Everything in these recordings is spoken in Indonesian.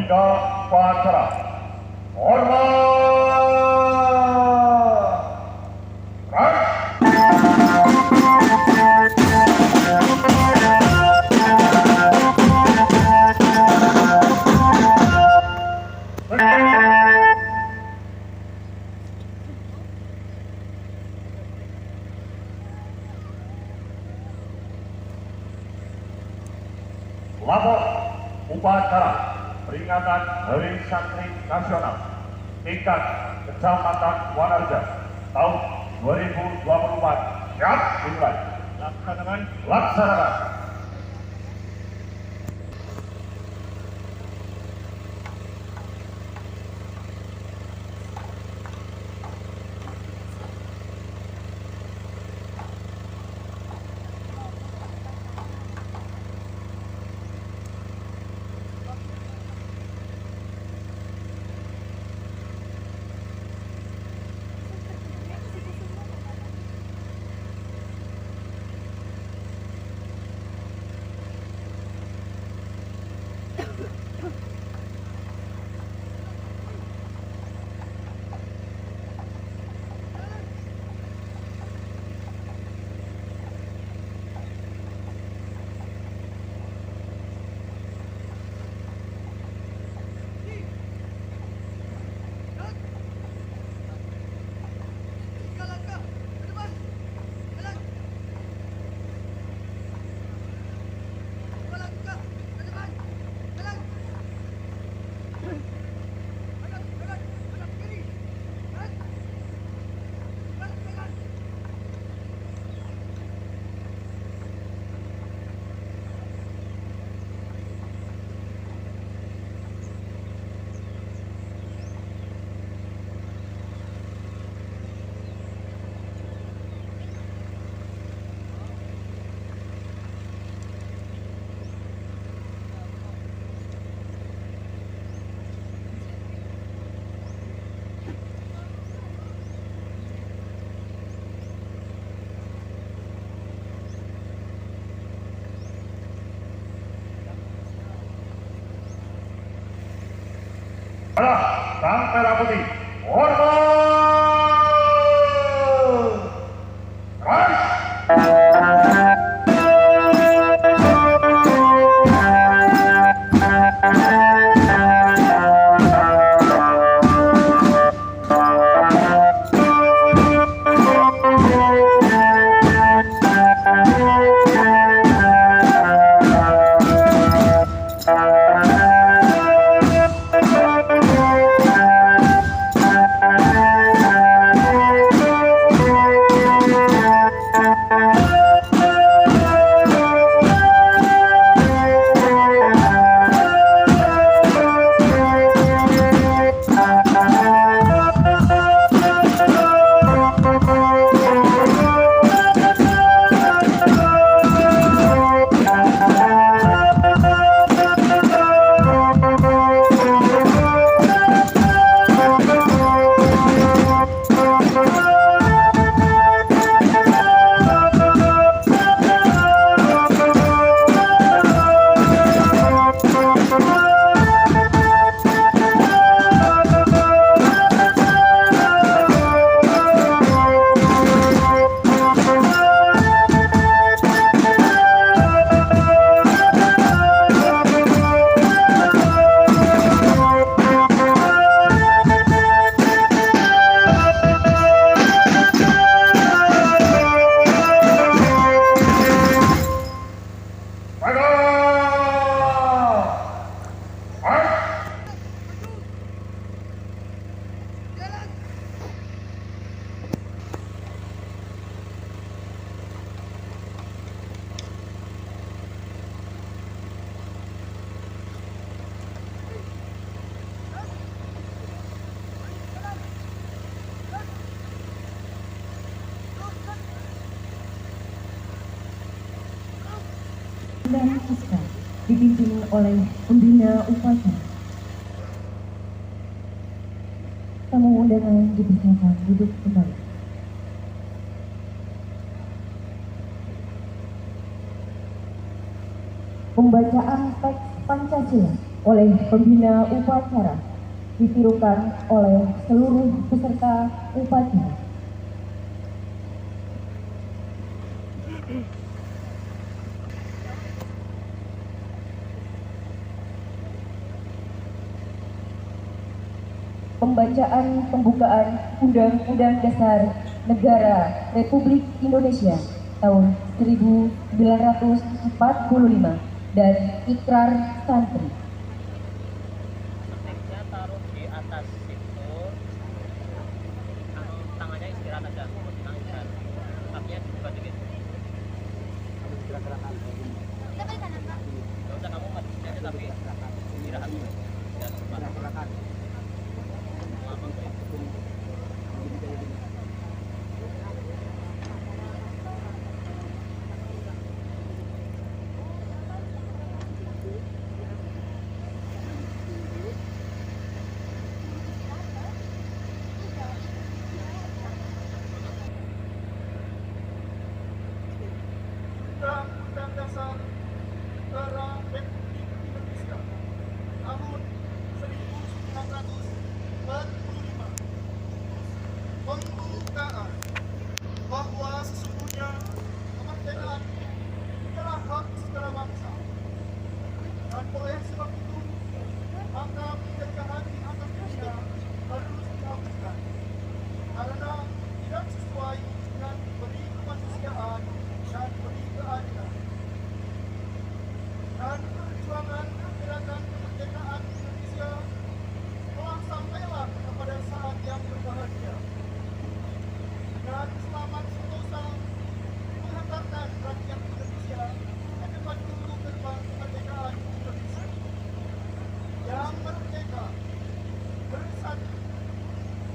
Berita upacara. Hormat. Lapor upacara peringatan Hari Santri Nasional tingkat Kecamatan Wanarja tahun 2024 siap dimulai. Laksanakan. Sang Merah Putih, hormat. Dan Siska dipimpin oleh pembina upacara. Tamu undangan dipersilakan duduk kembali. Pembacaan teks Pancasila oleh pembina upacara, ditirukan oleh seluruh peserta upacara. Pembacaan pembukaan Undang-Undang Dasar Negara Republik Indonesia tahun 1945 dan Ikrar Santri. Tekniknya taruh di atas situ, tangannya istirahat aja, tangan istirahat, kakinya dibuka dikit. Gak usah kamu mati aja tapi istirahat. Dan istirahat. Undang-Undang Dasar Negara Republik Indonesia tahun 1945 pembukaan bahwa sesungguhnya kemerdekaan adalah hak segala bangsa, dan oleh sebab itu maka penjajahan di atas dunia harus dihapuskan karena tidak sesuai dengan peri kemanusiaan dan peri keadilan. Dan perjuangan gerakan kemerdekaan Indonesia telah sampailah kepada saat yang berbahagia. Dan selamat sentosa menghantarkan rakyat Indonesia ke depan pintu gerbang kemerdekaan Indonesia yang merdeka, bersatu,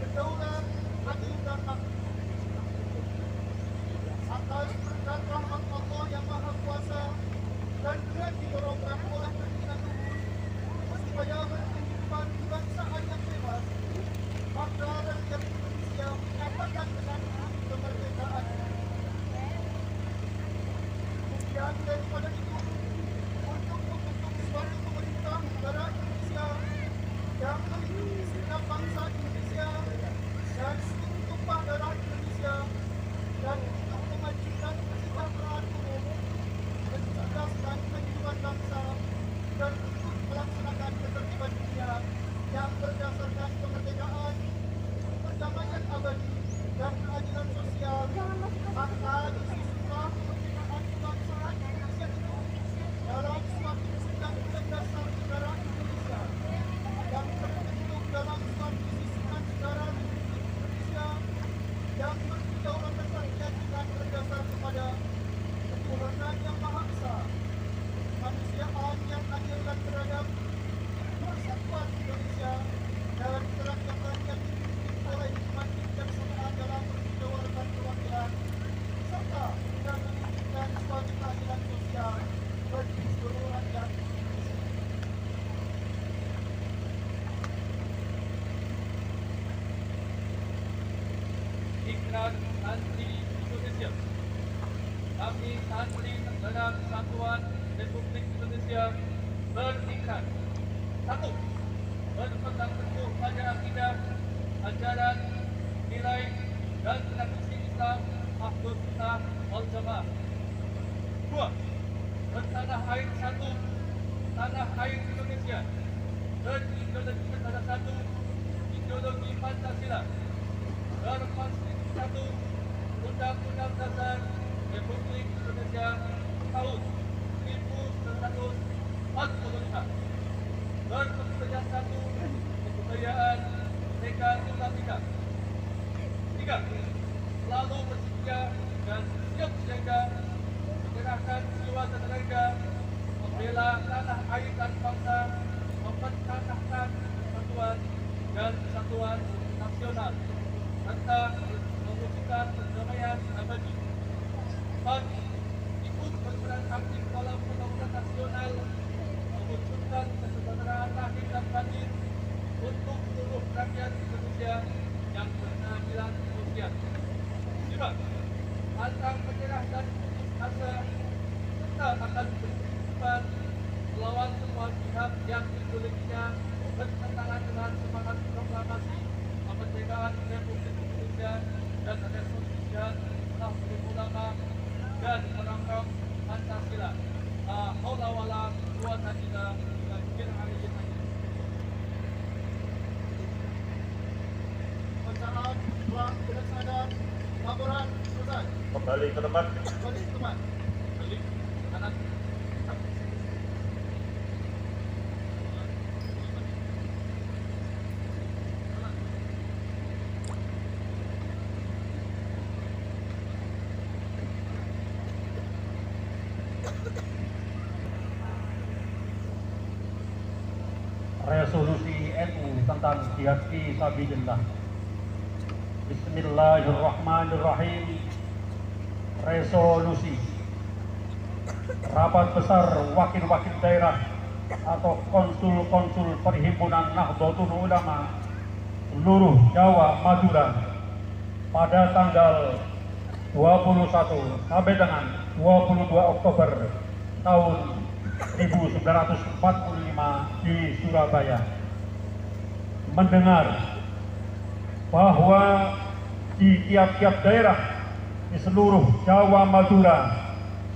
berdaulat, adil dan makmur. Atas berkat rahmat Allah yang Maha Kuasa dan dengan didorongkan oleh pimpinan luhur supaya berkehidupan kebangsaan yang bebas, maka rakyat Indonesia menyatakan dengan kemerdekaan. Kemudian daripada itu, untuk membentuk suatu pemerintah negara Indonesia yang melindungi segenap bangsa Indonesia dan seluruh tumpah darah Indonesia, dan untuk memajukan kesejahteraan umum, mencerdaskan kehidupan bangsa, dan untuk melaksanakan ketertiban dunia yang berdasarkan kemerdekaan, perdamaian abadi, dan keadilan sosial, maka disusunlah kemerdekaan kebangsaan Indonesia itu dalam suatu undang-undang dasar negara Indonesia yang terbentuk dalam suatu susunan negara Republik Indonesia yang berdaulat rakyat dengan berdasar kepada ketuhanan yang Maha Esa, kemanusiaan yang adil dan beradab, persatuan Indonesia, dan kerakyatan yang dipimpin oleh hikmat kebijaksanaan dalam permusyawaratan perwakilan, serta dengan mewujudkan suatu keadilan sosial bagi seluruh rakyat Indonesia. Ikrar Santri Indonesia. Kami Santri Negara Kesatuan Republik Indonesia berikrar. 1. Berpegang teguh pada akidah, ajaran, nilai, dan tradisi Islam Ahlus Sunnah wal Jamaah. 2. Bertanah air satu, tanah air Indonesia, berideologi negara satu, ideologi Pancasila, berkonstitusi satu, Undang-Undang Dasar Republik Indonesia tahun 1945, berbudaya satu, kebudayaan Merdeka Tunggal Ika. 3. Selalu bersedia dan siap siaga menyerahkan jiwa dan tenaga membela tanah air dan bangsa, mempertahankan persatuan dan kesatuan nasional, serta mewujudkan perdamaian abadi. 4. Ikut berperan aktif dalam pembangunan nasional, mewujudkan kesejahteraan lahir dan batin untuk seluruh rakyat Indonesia yang berkeadilan sosial. 5. Pantang menyerah dan putus asa, serta akan berkehidupan melawan semua pihak yang menculik bertentangan dengan semangat proklamasi kemerdekaan Republik Indonesia dan Resolusi Nahdlatul Ulama dan merangkap Pancasila. La haula wala quwwata illa billahil aliyyil azim. Acara telah dilaksanakan, laporan selesai. Kembali ke tempat. Kembali ke tempat. Balik kanan. Resolusi NU tentang jihad fi sabilillah. Bismillahirrahmanirrahim. Resolusi Rapat Besar Wakil-Wakil Daerah atau Konsul-Konsul Perhimpunan Nahdlatul Ulama seluruh Jawa Madura pada tanggal 21 sampai dengan 22 Oktober tahun 1945 di Surabaya mendengar bahwa di tiap-tiap daerah di seluruh Jawa Madura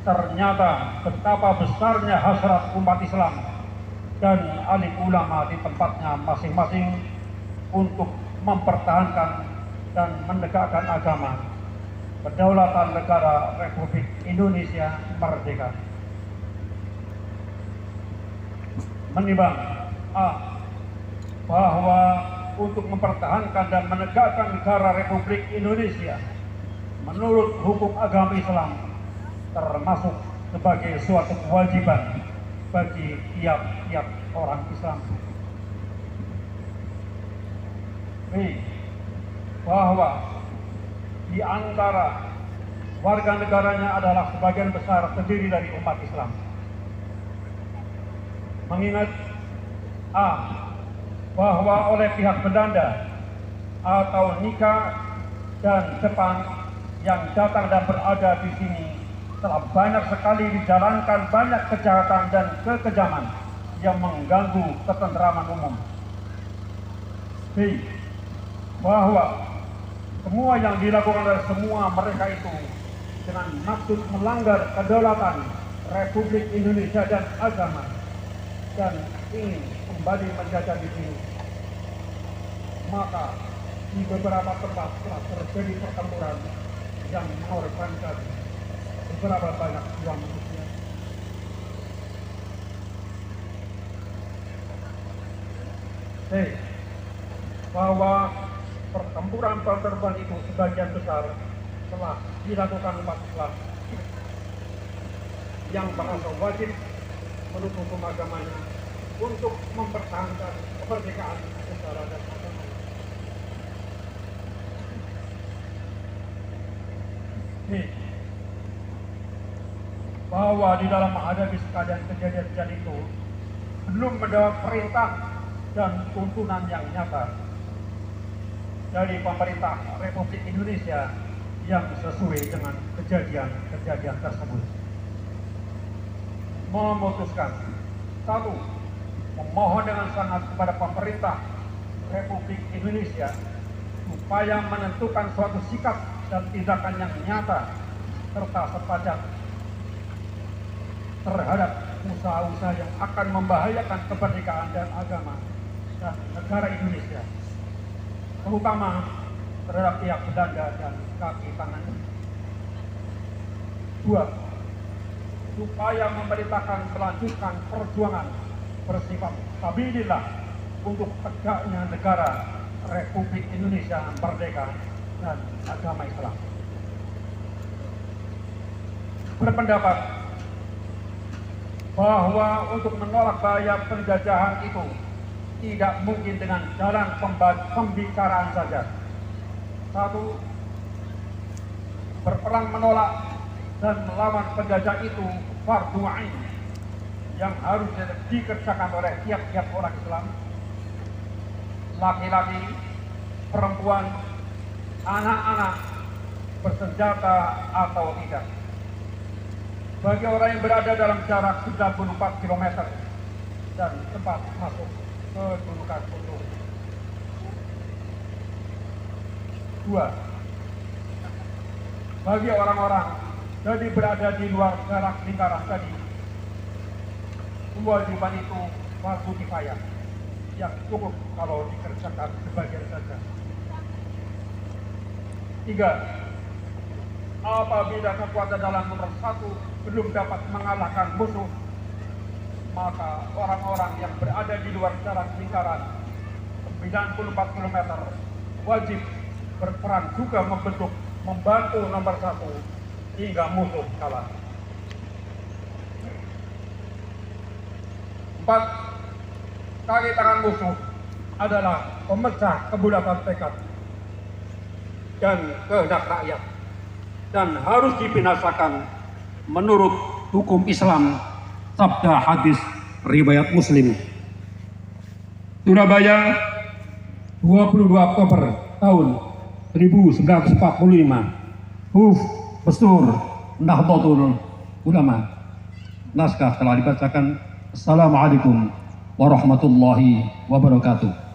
ternyata betapa besarnya hasrat umat Islam dan alim ulama di tempatnya masing-masing untuk mempertahankan dan menegakkan agama kedaulatan negara Republik Indonesia merdeka. Menimbang bahwa untuk mempertahankan dan menegakkan negara Republik Indonesia menurut hukum agama Islam termasuk sebagai suatu kewajiban bagi tiap-tiap orang Islam. Bahwa di antara warga negaranya adalah sebagian besar terdiri dari umat Islam. Mengingat bahwa oleh pihak Belanda atau Nika dan Jepang yang datang dan berada di sini telah banyak sekali dijalankan banyak kejahatan dan kekejaman yang mengganggu ketentraman umum. Bahwa semua yang dilakukan oleh semua mereka itu dengan maksud melanggar kedaulatan Republik Indonesia dan agama dan ingin kembali menjajah di sini. Maka di beberapa tempat telah terjadi pertempuran yang mengorbankan beberapa banyak jiwa manusia. Bahwa pertempuran itu sebagian besar telah dilakukan umat Islam yang merasa wajib menurut hukum agamanya untuk mempertahankan kemerdekaan negara dan agama. Bahwa di dalam menghadapi sekalian kejadian itu belum mendapat perintah dan tuntunan yang nyata dari pemerintah Republik Indonesia yang sesuai dengan kejadian tersebut. Memutuskan satu, memohon dengan sangat kepada pemerintah Republik Indonesia supaya menentukan suatu sikap dan tindakan yang nyata serta sepadan terhadap usaha-usaha yang akan membahayakan kemerdekaan dan agama dan negara Indonesia, terutama terhadap pihak Belanda dan kaki tangannya. Dua, supaya memerintahkan melanjutkan perjuangan bersifat stabilillah untuk tegaknya negara Republik Indonesia merdeka dan agama Islam. Berpendapat bahwa untuk menolak bahaya penjajahan itu tidak mungkin dengan jalan pembicaraan saja. Satu, berperang menolak dan melawan penjajah itu fardu ain yang harus dikerjakan oleh tiap-tiap orang Islam, laki-laki, perempuan, anak-anak, bersenjata atau tidak. Bagi orang yang berada dalam jarak 94 km dan tempat masuk kedudukan musuh. 2. Bagi orang-orang jadi berada di luar garis lingkaran tadi, kewajiban itu fardu kifayah yang cukup kalau dikerjakan sebagian saja. 3. Apabila kekuatan dalam nomor 1 belum dapat mengalahkan musuh, maka orang-orang yang berada di luar garis lingkaran 94 km wajib berperan juga membantu nomor 1 hingga musuh kalah. 4. Kaki tangan musuh adalah pemecah kebulatan tekad dan kehendak rakyat dan harus dibinasakan menurut hukum Islam, sabda hadis riwayat Muslim. Surabaya, 22 Oktober tahun 1945. Huf Bestur Nahdlatul Ulama. Naskah telah dibacakan. Assalamualaikum warahmatullahi wabarakatuh.